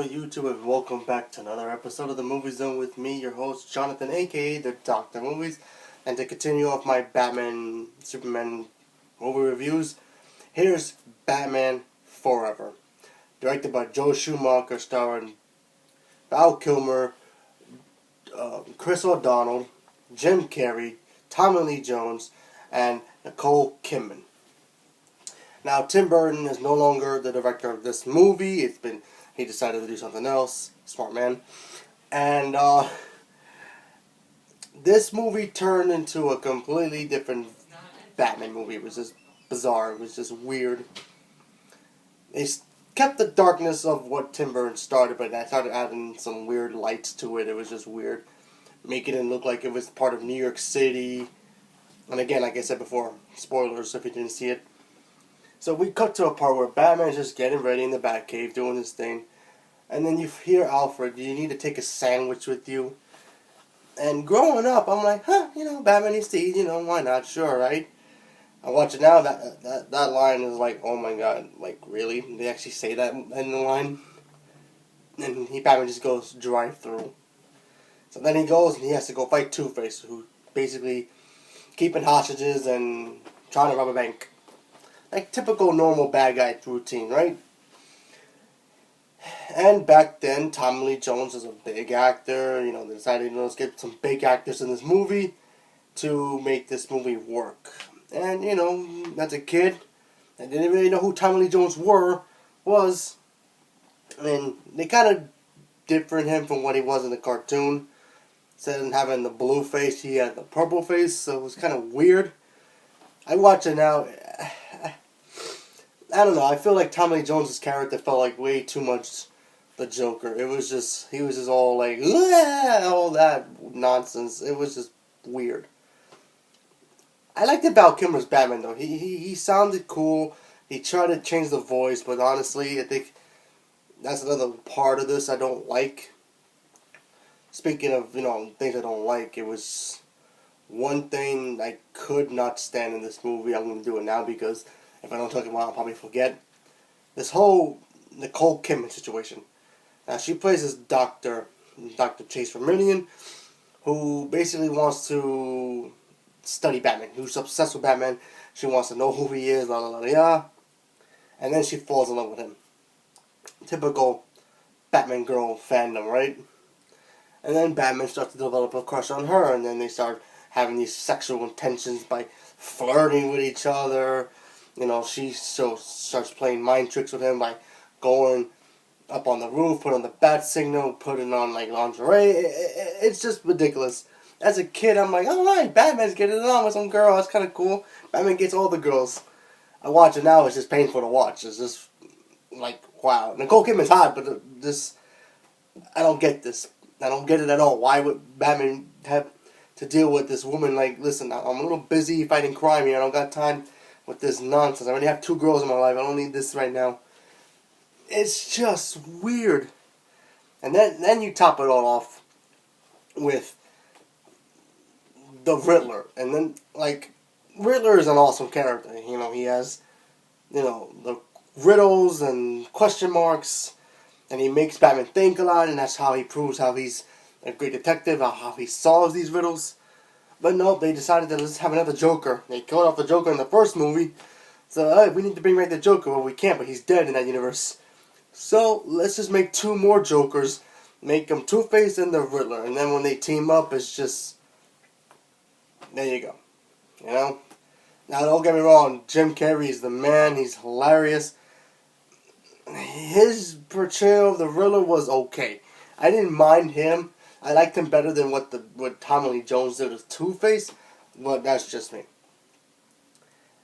YouTube, and welcome back to another episode of the Movie Zone with me, your host Jonathan, aka the Doctor Movies. And to continue off my Batman Superman movie reviews, here's Batman Forever, directed by Joe Schumacher, starring Val Kilmer, Chris O'Donnell, Jim Carrey, Tommy Lee Jones, and Nicole Kidman. Now, Tim Burton is no longer the director of this movie. He decided to do something else. Smart man. And this movie turned into a completely different Batman movie. It was just bizarre. It was just weird. They kept the darkness of what Tim Burton started, but I started adding some weird lights to it. It was just weird. Making it look like it was part of New York City. And again, like I said before, spoilers if you didn't see it. So we cut to a part where Batman's just getting ready in the Batcave, doing his thing. And then you hear Alfred, you need to take a sandwich with you. And growing up, I'm like, Batman needs to eat, why not? Sure, right? I watch it now, that line is like, oh my god, like, really? They actually say that in the line? And Batman just goes drive through. So then he goes and he has to go fight Two-Face, who basically keeping hostages and trying to rob a bank. Like typical normal bad guy routine, right? And back then, Tommy Lee Jones was a big actor. They decided, let's get some big actors in this movie to make this movie work. And, as a kid, I didn't really know who Tommy Lee Jones was. And they kind of different him from what he was in the cartoon. Instead of having the blue face, he had the purple face, so it was kind of weird. I watch it now. I don't know. I feel like Tommy Lee Jones' character felt like way too much the Joker. He was just all like, all that nonsense. It was just weird. I liked Val Kilmer's Batman though. He sounded cool. He tried to change the voice, but honestly, I think that's another part of this I don't like. Speaking of, things I don't like, it was one thing I could not stand in this movie. I'm going to do it now because if I don't talk about it, I'll probably forget. This whole Nicole Kidman situation. Now, she plays this Dr. Chase Vermillion, who basically wants to study Batman. Who's obsessed with Batman. She wants to know who he is, la la la la. And then she falls in love with him. Typical Batman girl fandom, right? And then Batman starts to develop a crush on her, and then they start having these sexual intentions by flirting with each other. She starts playing mind tricks with him by going up on the roof, put on the bat signal, putting on like lingerie. It's just ridiculous. As a kid, I'm like, alright, Batman's getting it on with some girl. That's kind of cool. Batman gets all the girls. I watch it now. It's just painful to watch. It's just like, wow. Nicole Kidman's hot, but I don't get this. I don't get it at all. Why would Batman have to deal with this woman? Like, listen, I'm a little busy fighting crime here. I don't got time with this nonsense. I already have 2 girls in my life. I don't need this right now. It's just weird. And then you top it all off with the Riddler. And then, like, Riddler is an awesome character. He has, the riddles and question marks. And he makes Batman think a lot. And that's how he proves how he's a great detective. How he solves these riddles. But no, they decided to let's have another Joker. They killed off the Joker in the first movie. So, hey, we need to bring back the Joker. Well, we can't, but he's dead in that universe. So, let's just make 2 more Jokers. Make them Two-Face and the Riddler. And then when they team up, it's just... There you go. Now, don't get me wrong. Jim Carrey is the man. He's hilarious. His portrayal of the Riddler was okay. I didn't mind him. I liked him better than what Tommy Lee Jones did with Two-Face, but that's just me.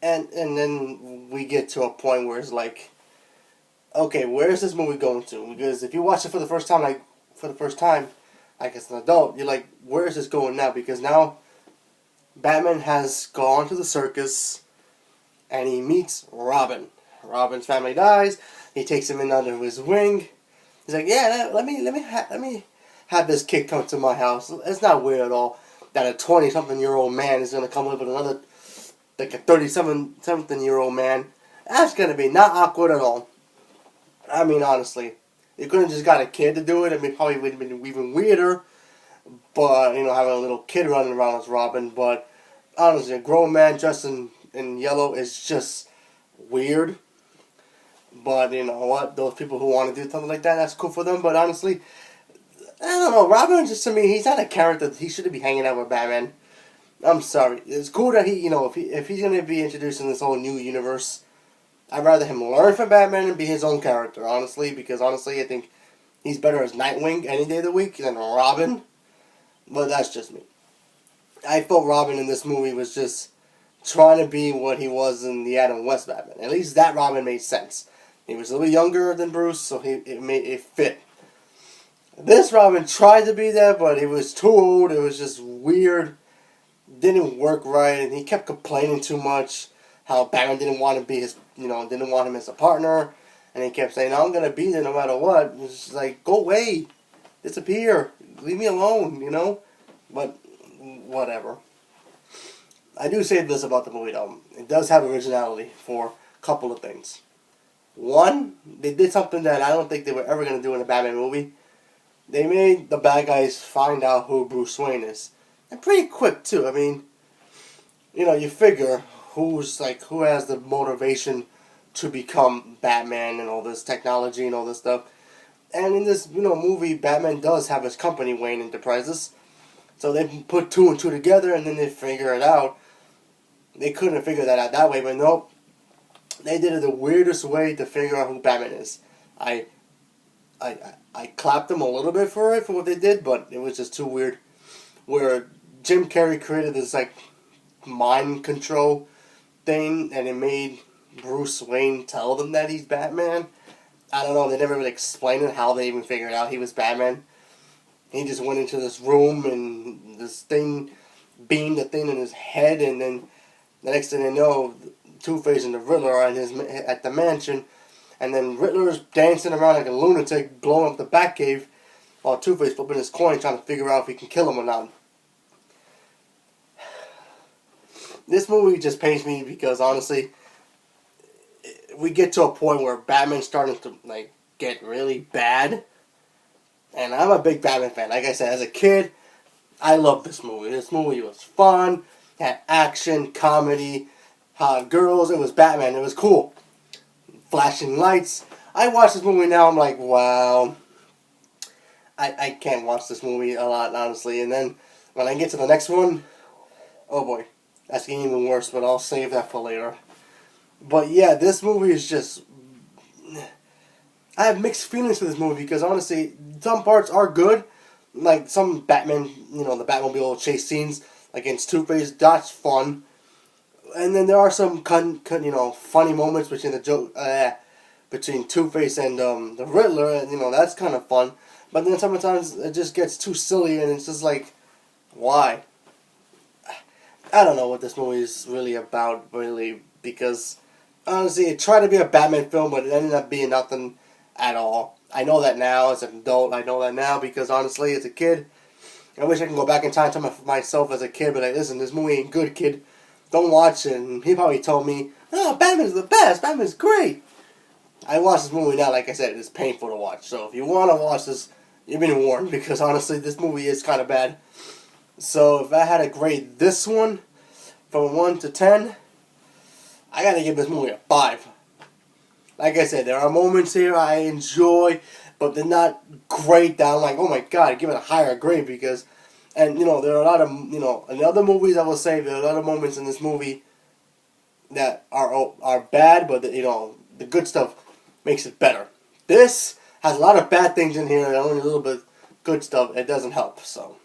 And then we get to a point where it's like, okay, where is this movie going to? Because if you watch it for the first time, like as an adult, you're like, where is this going now? Because now Batman has gone to the circus, and he meets Robin. Robin's family dies. He takes him in under his wing. He's like, yeah, let me have this kid come to my house. It's not weird at all that a 20-something-year-old man is going to come live with another, like a 30-something-year-old man. That's going to be not awkward at all. I mean, honestly, They couldn't just got a kid to do it. I mean, probably would have been even weirder. But, having a little kid running around as Robin. But, honestly, a grown man dressed in yellow is just weird. But, you know what? Those people who want to do something like that, that's cool for them. But, honestly, I don't know. Robin, just to me, he's not a character. He shouldn't be hanging out with Batman. I'm sorry. It's cool that he, if he's going to be introduced in this whole new universe, I'd rather him learn from Batman and be his own character, honestly. Because, honestly, I think he's better as Nightwing any day of the week than Robin. But that's just me. I felt Robin in this movie was just trying to be what he was in the Adam West Batman. At least that Robin made sense. He was a little younger than Bruce, so it fit. This Robin tried to be that, but he was too old. It was just weird. Didn't work right, and he kept complaining too much. How Batman didn't want to be his, didn't want him as a partner, and he kept saying, "I'm gonna be there no matter what." It's just like, go away, disappear, leave me alone, But whatever. I do say this about the movie though. It does have originality for a couple of things. One, they did something that I don't think they were ever going to do in a Batman movie. They made the bad guys find out who Bruce Wayne is. And pretty quick too. I mean, you figure who has the motivation to become Batman and all this technology and all this stuff. And in this, movie, Batman does have his company, Wayne Enterprises. So they put two and two together and then they figure it out. They couldn't figure that out that way, but nope. They did it the weirdest way to figure out who Batman is. I clapped them a little bit for what they did, but it was just too weird. Where Jim Carrey created this mind control thing, and it made Bruce Wayne tell them that he's Batman. I don't know. They never really explained it how they even figured out he was Batman. He just went into this room and this thing beamed the thing in his head, and then the next thing they know, Two-Face and the Riddler are at the mansion, and then Riddler's dancing around like a lunatic, blowing up the Batcave, while Two-Face flipping his coin trying to figure out if he can kill him or not. This movie just pains me because honestly, we get to a point where Batman's starting to get really bad, and I'm a big Batman fan. Like I said, as a kid, I loved this movie. This movie was fun, had action, comedy, hot girls. It was Batman. It was cool. Flashing lights. I watch this movie now, I'm like, wow. I can't watch this movie a lot, honestly. And then when I get to the next one, oh boy, that's getting even worse, but I'll save that for later. But yeah, this movie is just... I have mixed feelings for this movie because honestly, some parts are good. Like some Batman, the Batmobile chase scenes against Two-Face, that's fun. And then there are some funny moments between between Two-Face and the Riddler, and that's kind of fun. But then sometimes it just gets too silly, and it's just like, why? I don't know what this movie is really about, really, because honestly, it tried to be a Batman film, but it ended up being nothing at all. I know that now as an adult. I know that now because honestly, as a kid, I wish I could go back in time and tell myself as a kid, but listen, this movie ain't good, kid. Don't watch it. And he probably told me, "Oh, Batman's the best. Batman's great." I watched this movie now. Like I said, it's painful to watch. So if you want to watch this, you've been warned because honestly, this movie is kind of bad. So if I had to grade this one from 1 to 10, I gotta give this movie a 5. Like I said, there are moments here I enjoy, but they're not great that I'm like, oh my god, I give it a higher grade because, and there are a lot of, in other movies I will say, there are a lot of moments in this movie that are bad, but the good stuff makes it better. This has a lot of bad things in here and only a little bit good stuff. It doesn't help, so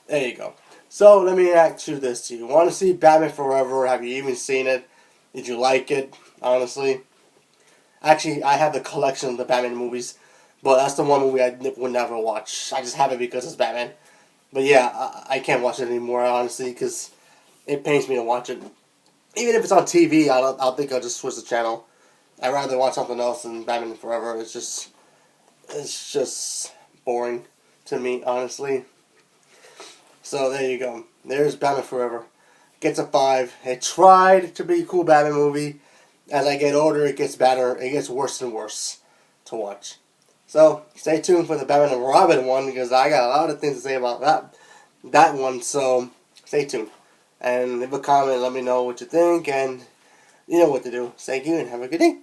there you go. So let me ask you this: do you want to see Batman Forever? Have you even seen it? Did you like it? Honestly, actually, I have the collection of the Batman movies, but that's the one movie I would never watch. I just have it because it's Batman. But yeah, I can't watch it anymore, honestly, because it pains me to watch it. Even if it's on TV, I'll think I'll just switch the channel. I'd rather watch something else than Batman Forever. It's just boring to me, honestly. So there you go. There's Batman Forever. Gets a 5. It tried to be a cool Batman movie. As I get older, it gets better. It gets worse and worse to watch. So stay tuned for the Batman and Robin one because I got a lot of things to say about that one. So stay tuned and leave a comment. Let me know what you think, and you know what to do. Thank you and have a good day.